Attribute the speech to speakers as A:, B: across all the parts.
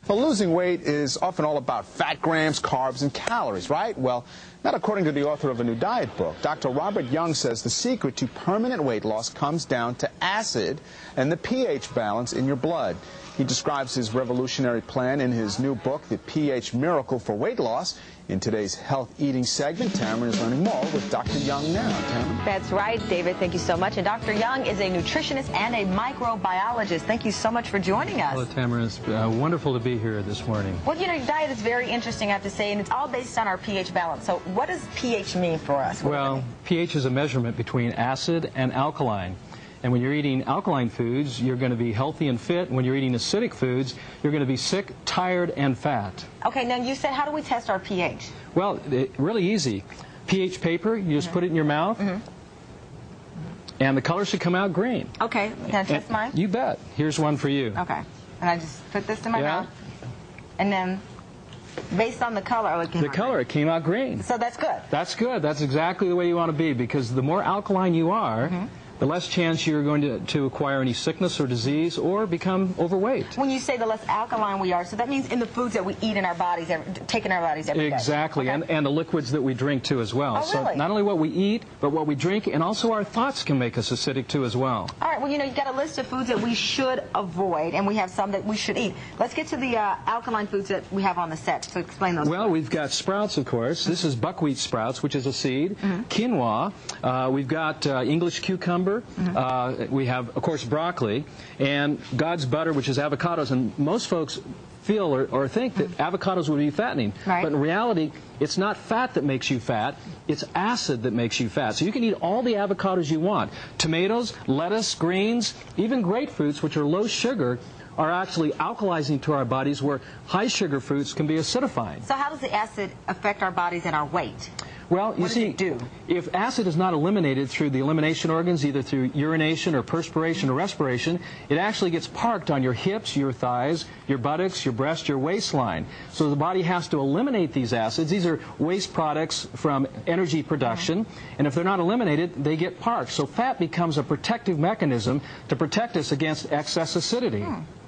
A: Well, losing weight is often all about fat grams, carbs, and calories, right? Well, not according to the author of a new diet book. Dr. Robert Young says the secret to permanent weight loss comes down to acid and the pH balance in your blood. He describes his revolutionary plan in his new book, The pH Miracle for Weight Loss. In today's Health Eating segment, Tamara is learning more with Dr. Young now. Tamara?
B: That's right, David. Thank you so much. And Dr. Young is a nutritionist and a microbiologist. Thank you so much for joining us.
C: Hello, Tamara. It's wonderful to be here this morning.
B: Well, you know, your diet is very interesting, I have to say, and it's all based on our pH balance. So what does pH mean for us?
C: Well, pH is a measurement between acid and alkaline. And when you're eating alkaline foods, you're going to be healthy and fit. When you're eating acidic foods, you're going to be sick, tired, and fat.
B: Okay, now you said, how do we test our pH?
C: Well, really easy. pH paper, you just put it in your mouth, and the color should come out green.
B: Okay, can I test mine?
C: You bet. Here's one for you.
B: Okay, and I just put this in my mouth, and then based on the color,
C: it came out green.
B: So that's good.
C: That's good. That's exactly the way you want to be, because the more alkaline you are, the less chance you're going to acquire any sickness or disease or become overweight.
B: When you say the less alkaline we are, so that means in the foods that we eat in our bodies, take in our bodies every day.
C: Exactly,
B: okay.
C: and the liquids that we drink too as well.
B: Oh, really?
C: So not only what we eat, but what we drink, and also our thoughts can make us acidic too as well.
B: All right, well, you know, you've got a list of foods that we should avoid, and we have some that we should eat. Let's get to the alkaline foods that we have on the set, so explain those.
C: Well, we've got sprouts, of course. This is buckwheat sprouts, which is a seed. Quinoa. We've got English cucumber. We have, of course, broccoli, and God's butter, which is avocados. And most folks feel or think that avocados would be fattening.
B: Right.
C: But in reality, it's not fat that makes you fat. It's acid that makes you fat. So you can eat all the avocados you want. Tomatoes, lettuce, greens, even grapefruits, which are low sugar, are actually alkalizing to our bodies, where high sugar fruits can be acidifying.
B: So how does the acid affect our bodies and our weight?
C: Well, you see, if acid is not eliminated through the elimination organs, either through urination or perspiration or respiration, it actually gets parked on your hips, your thighs, your buttocks, your breast, your waistline. So the body has to eliminate these acids. These are waste products from energy production, and if they're not eliminated, they get parked. So fat becomes a protective mechanism to protect us against excess acidity.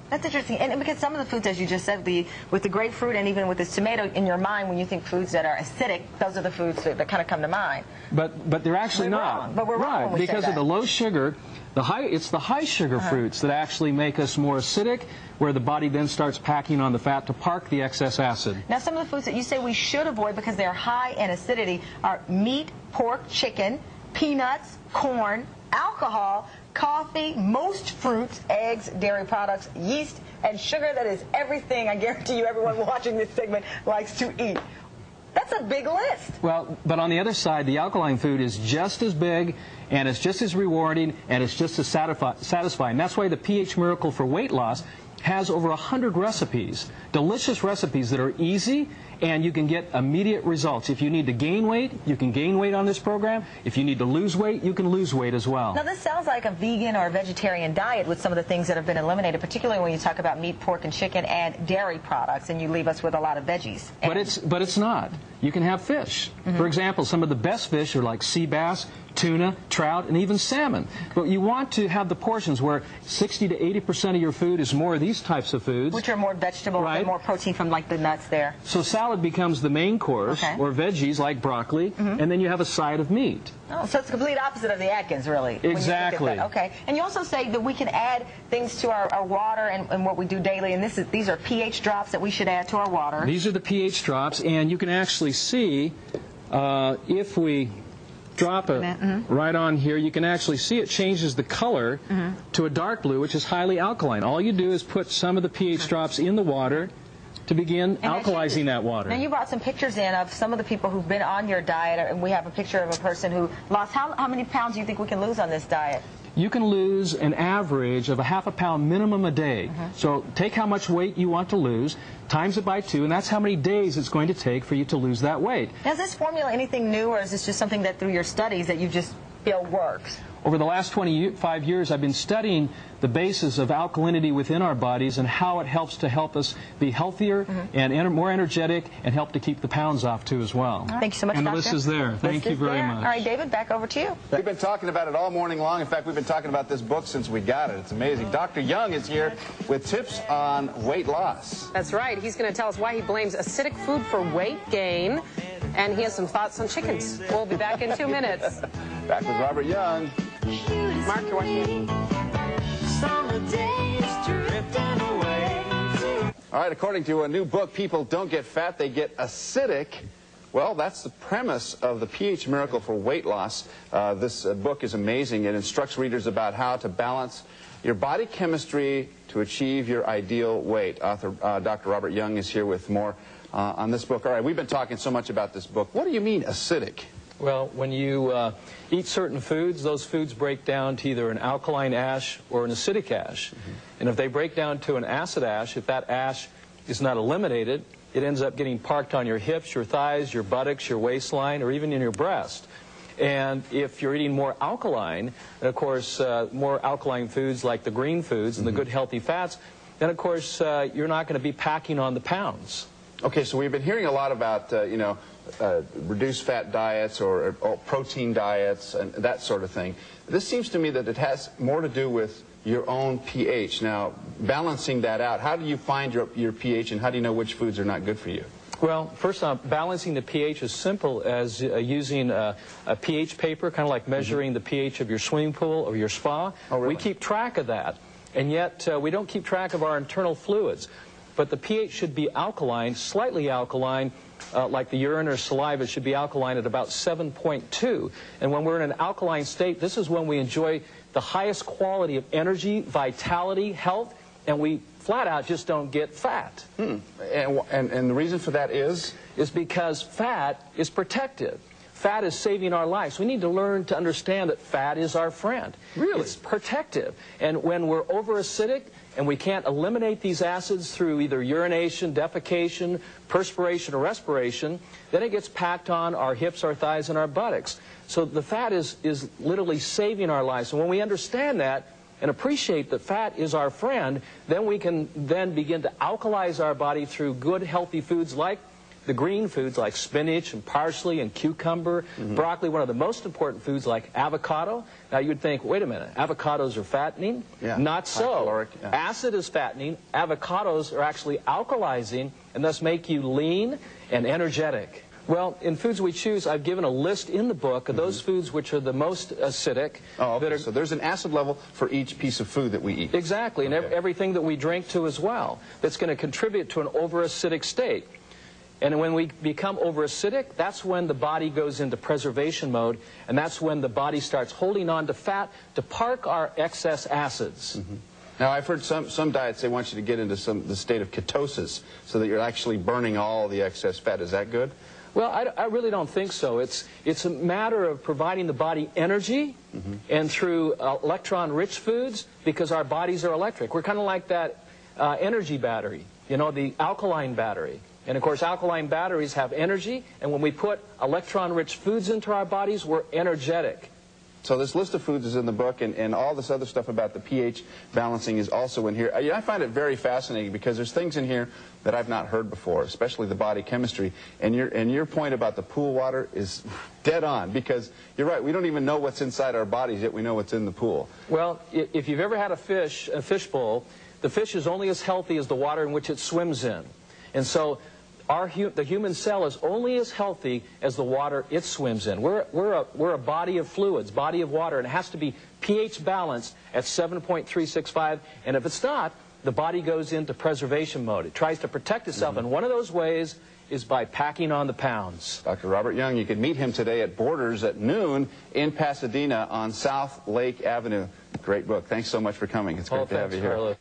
B: That's interesting, and because some of the foods, as you just said, with the grapefruit and even with this tomato, in your mind, when you think foods that are acidic, those are the foods that kind of come to mind.
C: But they're actually not.
B: But we're wrong when we
C: because
B: say
C: of the low sugar, it's the high sugar fruits that actually make us more acidic, where the body then starts packing on the fat to park the excess acid.
B: Now, some of the foods that you say we should avoid because they're high in acidity are meat, pork, chicken, peanuts, corn, alcohol, coffee, most fruits, eggs, dairy products, yeast, and sugar. That is everything I guarantee you everyone watching this segment likes to eat. That's a big list.
C: Well, but on the other side, the alkaline food is just as big, and it's just as rewarding, and it's just as satisfying. That's why the pH Miracle for Weight Loss has over 100 recipes, delicious recipes that are easy, and you can get immediate results. If you need to gain weight, you can gain weight on this program. If you need to lose weight, you can lose weight as well.
B: Now, this sounds like a vegan or a vegetarian diet with some of the things that have been eliminated, particularly when you talk about meat, pork, and chicken, and dairy products, and you leave us with a lot of veggies.
C: But it's not. You can have fish. For example, some of the best fish are like sea bass, tuna, trout, and even salmon. But you want to have the portions where 60 to 80% of your food is more of these types of foods.
B: Which are more vegetables and more protein from like the nuts there.
C: So salad becomes the main course, or veggies like broccoli, and then you have a side of meat.
B: Oh, so it's the complete opposite of the Atkins, really.
C: Exactly.
B: Okay. And you also say that we can add things to our water and what we do daily, and these are pH drops that we should add to our water.
C: These are the pH drops, and you can actually see if we drop it right on here, you can actually see it changes the color to a dark blue, which is highly alkaline. All you do is put some of the pH drops in the water to begin alkalizing that water.
B: Now, you brought some pictures in of some of the people who've been on your diet, and we have a picture of a person who lost, how many pounds do you think we can lose on this diet?
C: You can lose an average of a ½ pound minimum a day. So take how much weight you want to lose, times it by 2, and that's how many days it's going to take for you to lose that weight.
B: Now, is this formula anything new, or is this just something that through your studies that you just feel works?
C: over the last 25 years, I've been studying the basis of alkalinity within our bodies and how it helps us be healthier and more energetic and help to keep the pounds off, too, as well.
B: Thank you so much,
C: and
B: Doctor.
C: the list is there. Thank you very much.
B: All right, David, back over to you.
A: We've been talking about it all morning long. In fact, we've been talking about this book since we got it. It's amazing. Dr. Young is here with tips on weight loss.
D: That's right. He's going to tell us why he blames acidic food for weight gain, and he has some thoughts on chickens. We'll be back in 2 minutes.
A: Back with Robert Young.
D: Mark, you're watching.
A: All right, according to a new book, people don't get fat, they get acidic. Well, that's the premise of the pH Miracle for Weight Loss. This book is amazing. It instructs readers about how to balance your body chemistry to achieve your ideal weight. Author Dr. Robert Young is here with more on this book. All right, we've been talking so much about this book. What do you mean acidic?
C: Well, when you eat certain foods, those foods break down to either an alkaline ash or an acidic ash. And if they break down to an acid ash, if that ash is not eliminated, it ends up getting parked on your hips, your thighs, your buttocks, your waistline, or even in your breast. And if you're eating more alkaline, and of course more alkaline foods like the green foods and the good healthy fats, then of course you're not going to be packing on the pounds.
A: Okay, so we've been hearing a lot about, reduced fat diets or protein diets and that sort of thing. This seems to me that it has more to do with your own pH. Now, balancing that out, how do you find your pH and how do you know which foods are not good for you?
C: Well, first off, balancing the pH is simple as using a pH paper, kind of like measuring the pH of your swimming pool or your spa.
A: Oh, really?
C: We keep track of that, and yet we don't keep track of our internal fluids. But the pH should be alkaline, slightly alkaline, like the urine or saliva should be alkaline at about 7.2. And when we're in an alkaline state, this is when we enjoy the highest quality of energy, vitality, health, and we flat out just don't get fat.
A: And the reason for that is?
C: Is because fat is protective. Fat is saving our lives. We need to learn to understand that fat is our friend.
A: Really?
C: It's protective. And when we're over-acidic and we can't eliminate these acids through either urination, defecation, perspiration, or respiration, then it gets packed on our hips, our thighs, and our buttocks. So the fat is literally saving our lives. And when we understand that and appreciate that fat is our friend, then we can then begin to alkalize our body through good, healthy foods like the green foods like spinach and parsley and cucumber, broccoli, one of the most important foods like avocado. Now you'd think, wait a minute, avocados are fattening?
A: Yeah.
C: Not so.
A: Caloric, yeah.
C: Acid is fattening. Avocados are actually alkalizing and thus make you lean and energetic. Well, in foods we choose, I've given a list in the book of those foods which are the most acidic.
A: Oh, okay. So there's an acid level for each piece of food that we eat.
C: Exactly, and everything that we drink too as well. That's going to contribute to an over-acidic state. And when we become over-acidic, that's when the body goes into preservation mode, and that's when the body starts holding on to fat to park our excess acids.
A: Now, I've heard some diets, they want you to get into the state of ketosis so that you're actually burning all the excess fat. Is that good?
C: Well, I really don't think so. It's a matter of providing the body energy and through electron-rich foods because our bodies are electric. We're kind of like that energy battery, you know, the alkaline battery. And, of course, alkaline batteries have energy, and when we put electron-rich foods into our bodies, we're energetic.
A: So this list of foods is in the book, and all this other stuff about the pH balancing is also in here. I find it very fascinating because there's things in here that I've not heard before, especially the body chemistry. And your point about the pool water is dead on because you're right, we don't even know what's inside our bodies, yet we know what's in the pool.
C: Well, if you've ever had a fish bowl, the fish is only as healthy as the water in which it swims in. And so the human cell is only as healthy as the water it swims in. We're a body of fluids, body of water, and it has to be pH balanced at 7.365. And if it's not, the body goes into preservation mode. It tries to protect itself, and one of those ways is by packing on the pounds.
A: Dr. Robert Young, you can meet him today at Borders at noon in Pasadena on South Lake Avenue. Great book. Thanks so much for coming. It's great to have you here.